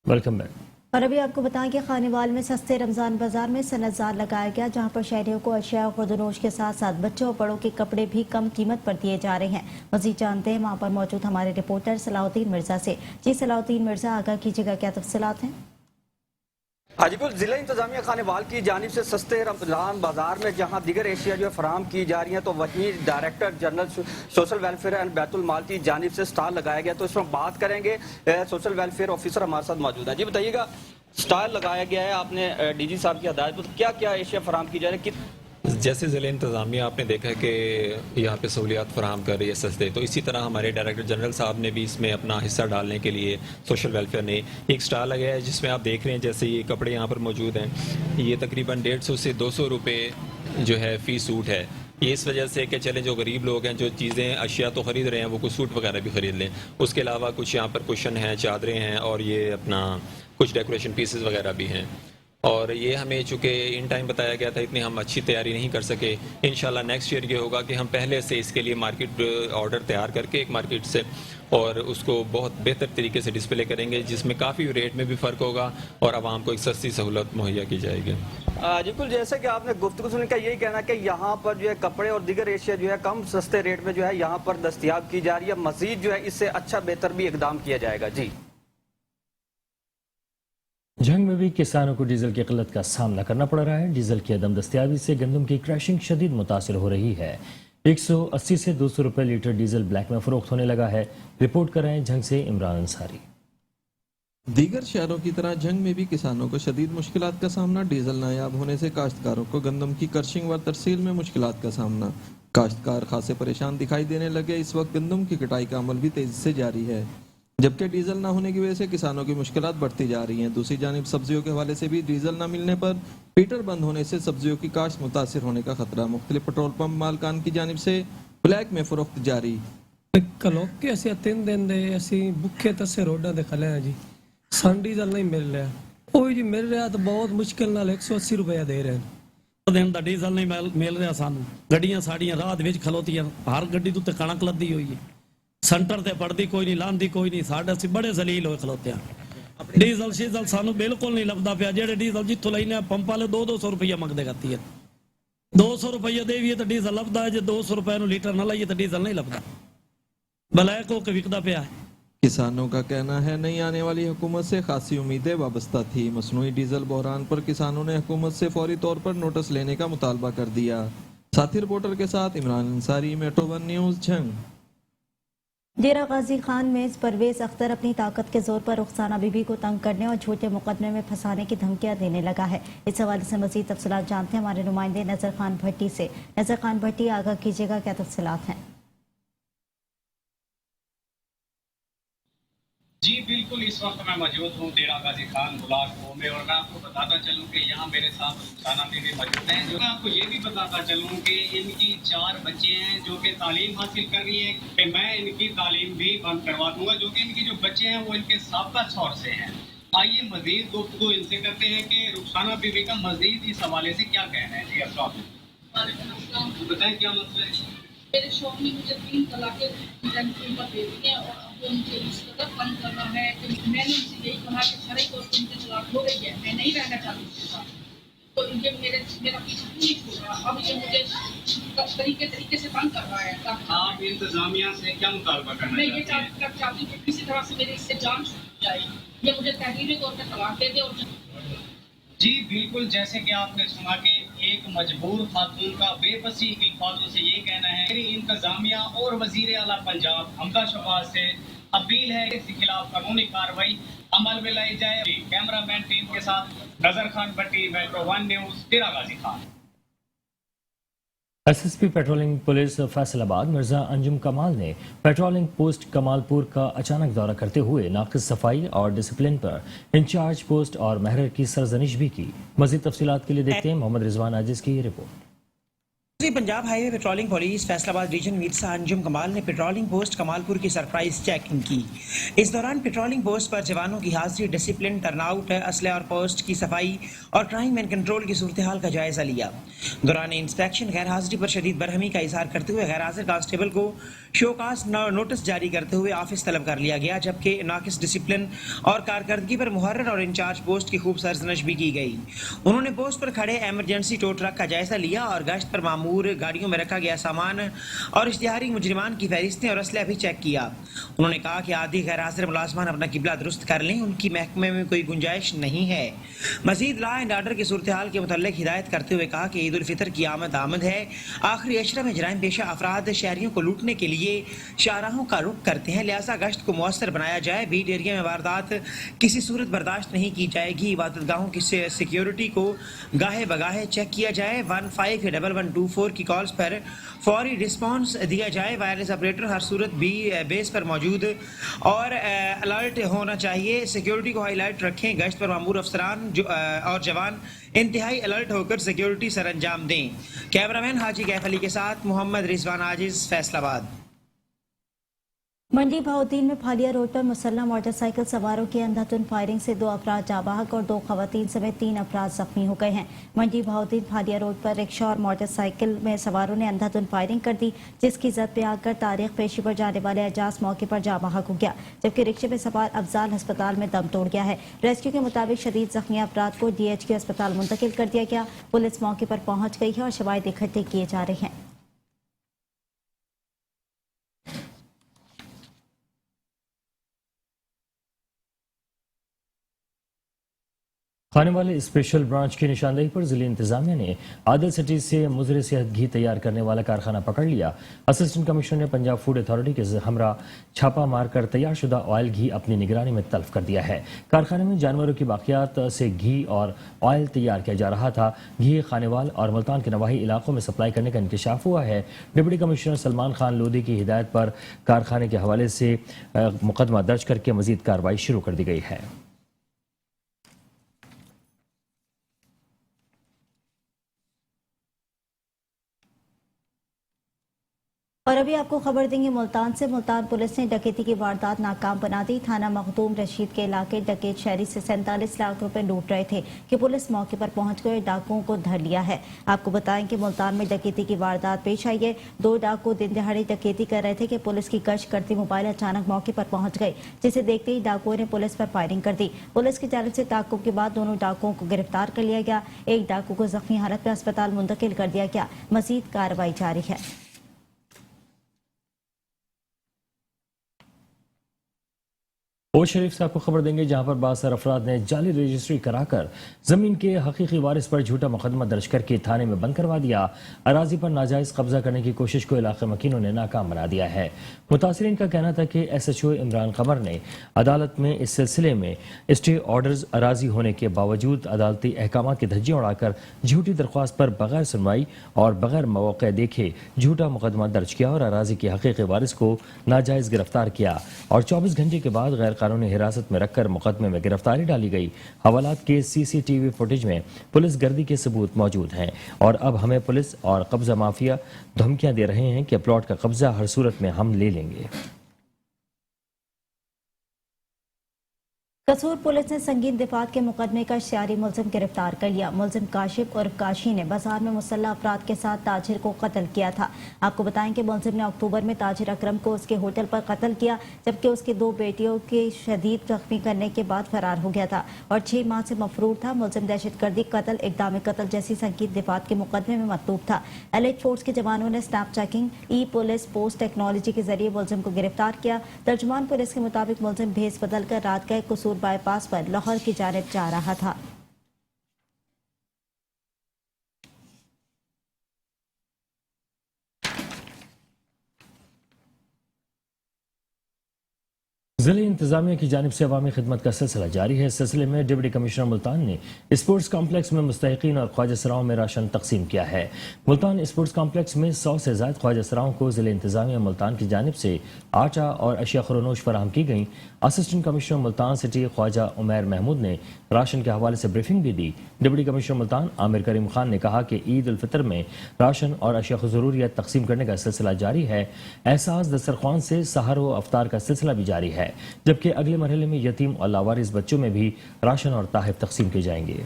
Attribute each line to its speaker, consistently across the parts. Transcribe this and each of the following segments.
Speaker 1: Welcome back.
Speaker 2: और अभी आपको बताएं कि खानेवाल में सस्ते रमजान बाजार में सनतजार लगाया गया, जहां पर शहरियों को अशिया खुर्दनोश के साथ साथ बच्चों और बड़ों के कपड़े भी कम कीमत पर दिए जा रहे हैं। मजीद जानते हैं वहां पर मौजूद हमारे रिपोर्टर सलाउद्दीन मिर्जा से। जी सलाउद्दीन मिर्जा, आगाह कीजिएगा, क्या तफसीलात हैं?
Speaker 3: हाजीपुर जिला इंतजामिया खानेवाल की जानिब से सस्ते रमजान बाजार में जहां दीगर एशिया जो फराहम की जा रही हैं, तो वहीं director general social welfare and बैतुल माल की जानिब से स्टॉल लगाया गया। तो इसमें बात करेंगे, सोशल वेलफेयर ऑफिसर हमारे साथ मौजूद है। जी बताइएगा, स्टॉल लगाया गया है आपने डीजी साहब की हदायत पर, क्या क्या एशिया फराहम की जा रही है?
Speaker 4: जैसे ज़िले इंतज़ामिया आपने देखा है कि यहाँ पे सहूलियात फराहम कर रही है सस्ते, तो इसी तरह हमारे डायरेक्टर जनरल साहब ने भी इसमें अपना हिस्सा डालने के लिए सोशल वेलफेयर ने एक स्टॉल लगाया है, जिसमें आप देख रहे हैं जैसे ये कपड़े यहाँ पर मौजूद हैं। ये तकरीबन 150 से 200 रुपये जो है फ़ी सूट है। ये इस वजह से कि चलें जो गरीब लोग हैं, जो चीज़ें अशिया तो ख़रीद रहे हैं, वो कुछ सूट वगैरह भी ख़रीद लें। उसके अलावा कुछ यहाँ पर कुशन हैं, चादरें हैं और ये अपना कुछ डेकोरेशन पीसेस वगैरह भी हैं। और ये हमें चूँकि इन टाइम बताया गया था, इतनी हम अच्छी तैयारी नहीं कर सके। इंशाल्लाह नेक्स्ट ईयर ये होगा कि हम पहले से इसके लिए मार्केट ऑर्डर तैयार करके एक मार्केट से और उसको बहुत बेहतर तरीके से डिस्प्ले करेंगे, जिसमें काफ़ी रेट में भी फ़र्क होगा और आवाम को एक सस्ती सहूलत मुहैया की जाएगी।
Speaker 3: बिल्कुल, जैसे कि आपने गुफ्तगू सुनी का यही कहना कि यहाँ पर जो है कपड़े और दीगर एशिया जो है कम सस्ते रेट में जो है यहाँ पर दस्तियाब की जा रही है। मजीद जो है इससे अच्छा बेहतर भी इकदाम किया जाएगा। जी,
Speaker 1: जंग में भी किसानों को डीजल की किल्लत का सामना करना पड़ रहा है। डीजल की अदम दस्तियाबी से गंदम की क्रैशिंग शदीद मुतासिर हो रही है। 180 से 200 रुपए लीटर डीजल ब्लैक में फरोख्त होने लगा है। रिपोर्ट कर रहे हैं जंग से इमरान अंसारी।
Speaker 5: दीगर शहरों की तरह जंग में भी किसानों को शदीद मुश्किलात का सामना। डीजल नायाब होने से काश्तकारों को गंदम की क्रशिंग व तरसील में मुश्किलात का सामना। काश्तकार खासे परेशान दिखाई देने लगे। इस वक्त गंदम की कटाई का अमल भी तेजी से जारी है, जबकि डीजल ना होने की वजह से किसानों की मुश्किलात बढ़ती जा रही हैं। दूसरी जानिब सब्जियों के हवाले से भी डीजल न मिलने पर पीटर बंद होने से सब्जियों की काश्त मुतासिर होने का खतरा। मुख्तलिफ पेट्रोल पंप मालकान की जानिब से ब्लैक में फरोख्त जारी।
Speaker 6: कलोके ਅਸੀਂ 3 ਦਿਨ ਦੇ ਅਸੀਂ ਭੁੱਖੇ ਤਸੇ ਰੋਡਾਂ ਦੇ ਖਲੇ ਆ ਜੀ। ਸਾਨੂੰ ਡੀਜ਼ਲ ਨਹੀਂ ਮਿਲ ਰਿਹਾ। ਉਹ ਜੀ ਮਿਲ ਰਿਹਾ ਤਾਂ ਬਹੁਤ ਮੁਸ਼ਕਿਲ ਨਾਲ 180 ਰੁਪਏ ਦੇ ਰਹੇ ਨੇ।
Speaker 7: ਦਿਨ ਦਾ ਡੀਜ਼ਲ ਨਹੀਂ ਮਿਲ ਰਿਹਾ ਸਾਨੂੰ। ਗੱਡੀਆਂ ਸਾਡੀਆਂ ਰਾਹ ਦੇ ਵਿੱਚ ਖਲੋਤੀਆਂ, ਹਰ ਗੱਡੀ ਤੋਂ ਤੇ ਕਣਕ ਲੱਦੀ ਹੋਈ ਹੈ। सेंटर ते पड़ती कोई नहीं, लांदी कोई नहीं। साढ़े असीं बड़े जलील होए खलोते हैं। डीजल शीजल सानू बिल्कुल नहीं लभदा पिया। जेड़े डीजल जिथों लैने पंप वाले 200 रुपया मंगदे गत्ती है। 200 रुपया देवीए तो डीजल लभदा है, जे 200 रुपए लीटर न लाइए तो डीजल नहीं लभदा। ब्लैक होके विकदा पिया है।
Speaker 5: किसानों का कहना है नई आने वाली हुकूमत से खासी उम्मीदें वाबस्ता थी। मसनूई डीजल बहरान पर किसानों ने हुकूमत से फौरी तौर पर नोटिस लेने का मुतालबा कर दिया। साथी रिपोर्टर के साथ इमरान अंसारी, मेट्रो 1 न्यूज़, जंग।
Speaker 2: डेरा गाजी खान में परवेज अख्तर अपनी ताकत के जोर पर रुखसाना बीबी को तंग करने और झूठे मुकदमे में फंसाने की धमकियां देने लगा है। इस हवाले से मजीद तफसीलात जानते हैं हमारे नुमाइंदे नजर खान भट्टी से। नजर खान भट्टी, आगाह कीजिएगा, क्या तफसीलात हैं?
Speaker 8: जी बिल्कुल, इस वक्त मैं मौजूद हूँ डेरा गाजी खान ब्लॉक 2 में और मैं आपको बताता चलूँ कि यहाँ मेरे साथ रुखसाना बीबी मौजूद हैं। जो मैं आपको ये भी बताता चलूँ कि इनकी 4 बच्चे हैं जो कि तालीम हासिल कर रही है, कि मैं इनकी तालीम भी बंद करवा दूंगा। जो कि इनके जो बच्चे हैं वो इनके साबका शौहर से हैं। आइए मजीद गुफ्तगू इनसे करते हैं कि रुखसाना बीबी का मजीद इस हवाले से क्या कहना है। जी अस्सलाम, बताएं क्या मसला है?
Speaker 9: मेरे शौहर ने मुझे 3 तलाक़ें दे दी हैं और अब वो मुझे इस कदर तंग कर रहा है कि मैंने उनसे यही कहा कि शरई तौर पर मुझे तलाक हो गई है, मैं नहीं रहना चाहती उसके साथ। तो ये मेरा पीछा नहीं छोड़ रहा। अब ये मुझे तरीके से तंग कर रहा है।
Speaker 8: आप इंतजामिया से क्या मुतालबा करना
Speaker 9: मैं ये चाहती हूँ कि किसी तरह से मेरे इससे जान छूट जाए, ये मुझे तहरीरी तौर पर तलाक दे दे। और
Speaker 8: जी बिल्कुल, जैसे कि आपने सुना कि एक मजबूर खातून का बेबसी की अल्फाजों से ये कहना है। मेरी इंतजामिया और वजीर आला पंजाब हमदा शहबाज से अपील है कि इसके खिलाफ कानूनी कार्रवाई अमल में लाई जाए। कैमरामैन टीम के साथ Nazar Khan Bhatti, metro 1 news, Dera Ghazi Khan.
Speaker 1: SSP patrolling police Faisalabad Mirza Anjum Kamal ने पेट्रोलिंग पोस्ट कमालपुर का अचानक दौरा करते हुए नाक़िस सफाई और डिसिप्लिन पर इंचार्ज पोस्ट और महर की सरजनिश भी की। मज़ीद तफसीलात के लिए देखते हैं मोहम्मद रिजवान आजिज की report.
Speaker 10: Punjab highway patrolling police Faisalabad region Mirza Anjum Kamal ने पेट्रोलिंग पोस्ट कमालपुर की सरप्राइज चेकिंग की। इस दौरान पेट्रोलिंग पोस्ट पर जवानों की हाजिरी, डिसिप्लिन, टर्नआउट, असले और पोस्ट की सफाई और क्राइम एंड कंट्रोल की सूरत हाल का जायजा लिया। दौरान इंस्पेक्शन गैर हाजिरी पर शदीद बरहमी का इजहार करते हुए गैर हाजिर कांस्टेबल को शोकास नोटिस जारी करते हुए ऑफिस तलब कर लिया गया, जबकि नाकिस डिसिप्लिन और कारकर्दगी पर मुहर्रर और इंचार्ज पोस्ट की खूब सरजनश भी की गई। उन्होंने पोस्ट पर खड़े एमरजेंसी टो ट्रक का जायजा लिया और गश्त पर मामूर गाड़ियों में रखा गया सामान और इश्तिहारी मुजरिमान की फहरिस्तें और असला भी चेक किया। उन्होंने कहा कि आदि गैर हाजिर मुलाजमान अपना किबला दुरुस्त कर लें, उनकी महकमे में कोई गुंजाइश नहीं है। मजीद लॉ एंड ऑर्डर की सूरत हाल के मुतल्लिक हिदायत करते हुए कहा कि ईद उल फितर की आमद है। आखिरी अशरा में जराइम पेशा अफराद शहरियों को लूटने के लिए शाहराहों का रुख करते हैं, लिहाजा गश्त को मुअस्सर बनाया जाए। बीट एरिया में वारदात किसी सूरत बर्दाश्त नहीं की जाएगी। इबादतगाहों की सिक्योरिटी को गाहे बगाहे चेक किया जाए। 151124 की कॉल्स पर फौरी रिस्पांस दिया जाए। वायरलेस ऑपरेटर हर सूरत भी बेस पर मौजूद और अलर्ट होना चाहिए। सिक्योरिटी को हाईलाइट रखें। गश्त पर मामूर अफसरान और जवान इंतहाई अलर्ट होकर सिक्योरिटी सर अंजाम दें। कैमरामैन हाजी कैफ अली के साथ मोहम्मद रिजवान आजिज, फैसलाबाद।
Speaker 2: मंडी बहाउद्दीन में फालिया रोड पर मुसल्लह मोटरसाइकिल सवारों की अंधाधुंध फायरिंग से 2 अफराद जाबाहक और 2 खवातीन समेत 3 अफराद जख्मी हो गए हैं। मंडी बहाउद्दीन फालिया रोड पर रिक्शा और मोटरसाइकिल में सवारों ने अंधाधुंध फायरिंग कर दी, जिसकी जद पे आकर तारीख पेशी पर जाने वाले एजाज मौके पर जाबाहक हो गया, जबकि रिक्शे में सवार अफजाल अस्पताल में दम तोड़ गया है। रेस्क्यू के मुताबिक शदीद जख्मी अफराद को DHQ अस्पताल मुंतकिल कर दिया गया। पुलिस मौके पर पहुंच गई है और शवाहिद इकट्ठे किए जा रहे हैं।
Speaker 1: खाने वाले स्पेशल ब्रांच की निशानदेही पर जिले इंतजामिया ने आदिल सिटी से मुजरे सेहत घी तैयार करने वाला कारखाना पकड़ लिया। असिस्टेंट कमिश्नर ने पंजाब फूड अथॉरिटी के हमरा छापा मारकर तैयार शुदा ऑयल घी अपनी निगरानी में तल्फ कर दिया है। कारखाने में जानवरों की बाकियात से घी और ऑयल तैयार किया जा रहा था। घी खानेवाल और मुल्तान के नवाही इलाकों में सप्लाई करने का इंकशाफ हुआ है। डिप्टी कमिश्नर सलमान खान लोधी की हिदायत पर कारखाने के हवाले से मुकदमा दर्ज करके मजीद कार्रवाई शुरू कर दी गई है।
Speaker 2: और अभी आपको खबर देंगे मुल्तान से। मुल्तान पुलिस ने डकैती की वारदात नाकाम बना दी। थाना मखदूम रशीद के इलाके डकैत शहरी से 47 लाख रुपए लूट रहे थे कि पुलिस मौके पर पहुंच गए डाकुओं को धर लिया है। आपको बताएं कि मुल्तान में डकैती की वारदात पेश आई है। 2 डाकू दिन दिहाड़े डकैती कर रहे थे कि पुलिस की गश्त करती मोबाइल अचानक मौके पर पहुंच गए, जिसे देखते ही डाकुओं ने पुलिस पर फायरिंग कर दी। पुलिस की जानिब से ताक़ुब के बाद दोनों डाकुओं को गिरफ्तार कर लिया गया। एक डाकू को जख्मी हालत में अस्पताल मुंतकिल कर दिया गया। मजीद कार्रवाई जारी है।
Speaker 1: और शरीफ से आपको खबर देंगे, जहां पर बासर अफराद ने जाली रजिस्ट्री कराकर जमीन के हकीकी वारिस पर झूठा मुकदमा दर्ज करके थाने में बंद करवा दिया। अराजी पर नाजायज कब्जा करने की कोशिश को इलाके मकीनों ने नाकाम बना दिया है। मुतासरीन का कहना था कि SHO इमरान कमर ने अदालत में इस सिलसिले में स्टे ऑर्डर्स अराजी होने के बावजूद अदालती अहकाम की धज्जियां उड़ाकर झूठी दरख्वास्त पर बगैर सुनवाई और बगैर मौके देखे झूठा मुकदमा दर्ज किया और अराजी के हकीकी वारिस को नाजायज गिरफ्तार किया और 24 घंटे के बाद गैर कानूनी हिरासत में रखकर मुकदमे में गिरफ्तारी डाली गई। हवालात के CCTV फुटेज में पुलिस गर्दी के सबूत मौजूद हैं और अब हमें पुलिस और कब्जा माफिया धमकियां दे रहे हैं कि प्लॉट का कब्जा हर सूरत में हम ले लेंगे।
Speaker 2: कसूर पुलिस ने संगीन दिफात के मुकदमे का इश्तिहारी मुलजिम गिरफ्तार कर लिया। मुलजिम काशिफ और काशी ने बाजार में मुसल्लह अफराद के साथ ताजिर को कत्ल किया था। आपको बताएं कि मुलजिम ने अक्टूबर में ताजिर अकरम को उसके होटल पर कत्ल किया, जबकि उसकी 2 बेटियों के शदीद जख्मी करने के बाद फरार हो गया था और 6 माह से मफरूर था। मुलजिम दहशतगर्दी, कत्ल, इक़दाम कत्ल जैसी संगीन दिफात के मुकदमे में मतलूब था। एलाइड फोर्स के जवानों ने snap checking, police post technology के जरिए मुलजिम को गिरफ्तार किया। तर्जुमान पुलिस के मुताबिक मुलजिम भेस बदलकर रात गए कसूर बाईपास पर लाहौर की जानिब जा रहा था।
Speaker 1: ज़िले इंतजामिया की जानिब से अवामी खिदमत का सिलसिला जारी है। इस सिलसिले में डिप्टी कमिश्नर मुल्तान ने स्पोर्ट्स कॉम्प्लेक्स में मुस्तहिकीन और ख्वाजा सराओं में राशन तकसीम किया है। मुल्तान स्पोर्ट्स कॉम्प्लेक्स में 100 से ज़ायद ख्वाजा सराओं को ज़िले इंतजामिया मुल्तान की जानिब से आटा और अशिया खुरनोश फराहम की गई। Assistant commissioner Multan city Khawaja Umair Mahmood ने राशन के हवाले से ब्रीफिंग भी दी। डिप्टी कमिश्नर मुल्तान आमिर करीम खान ने कहा कि ईद उल फितर में राशन और अशिया ज़रूरियात तकसीम करने का सिलसिला जारी है। एहसास दस्तरख्वान से सहर व अफ्तार का सिलसिला भी जारी है, जबकि अगले मरहले में यतीम और लावारिस बच्चों में भी राशन और तोहफे तकसीम किए जाएंगे।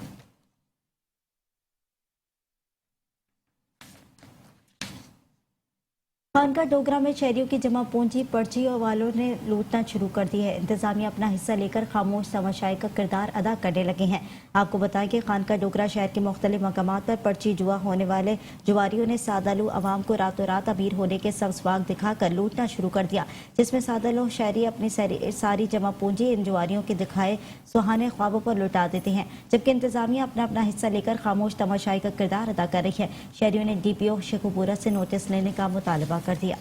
Speaker 2: खानका डोगरा में शहरियों की जमा पूंजी पर्ची और वालों ने लूटना शुरू कर दी है। इंतजामिया अपना हिस्सा लेकर खामोश तमाशाई का किरदार अदा करने लगे हैं। आपको बताएं कि खानका डोगरा शहर के मुख्तलिफ मकामात पर पर्ची जुआ होने वाले जुआरियों ने सादालू अवाम को रातों रात अमीर होने के सबसवाग दिखाकर लूटना शुरू कर दिया, जिसमें सादालू शहरी अपनी सारी जमा पूंजी इन जुआरियों के दिखाए सुहाने ख्वाबों पर लुटा देते हैं, जबकि इंतजामिया अपना अपना हिस्सा लेकर खामोश तमाशाई का किरदार अदा कर रही है। शहरियों ने DPO शेखुपुरा से नोटिस लेने का मुतालबा कर दिया।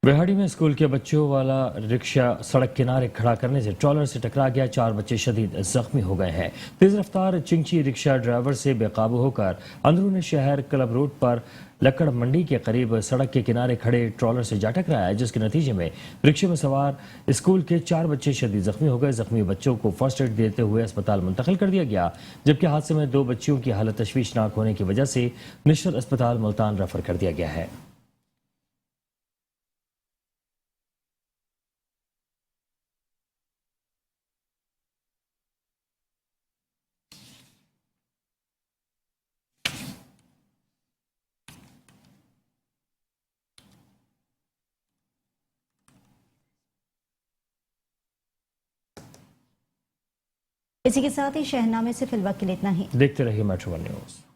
Speaker 1: बिहाड़ी में स्कूल के बच्चों वाला रिक्शा सड़क किनारे खड़ा करने से ट्रॉलर से टकरा गया। 4 बच्चे शदीद जख्मी हो गए हैं। तेज रफ्तार चिंची रिक्शा ड्राइवर से बेकाबू होकर अंदरून शहर क्लब रोड पर लक्कड़ मंडी के करीब सड़क के किनारे खड़े ट्रॉलर से जा टकराया, जिसके नतीजे में रिक्शे में सवार स्कूल के 4 बच्चे शदीद जख्मी हो गए। जख्मी बच्चों को फर्स्ट एड देते हुए अस्पताल मुंतकिल कर दिया गया, जबकि हादसे में 2 बच्चियों की हालत तशवीशनाक होने की वजह से निश्चित अस्पताल मुल्तान रेफर कर दिया गया है।
Speaker 2: इसी के साथ ही शहनामे से फिलहाल के लिए इतना ही।
Speaker 1: देखते रहिए मेट्रो वन न्यूज़।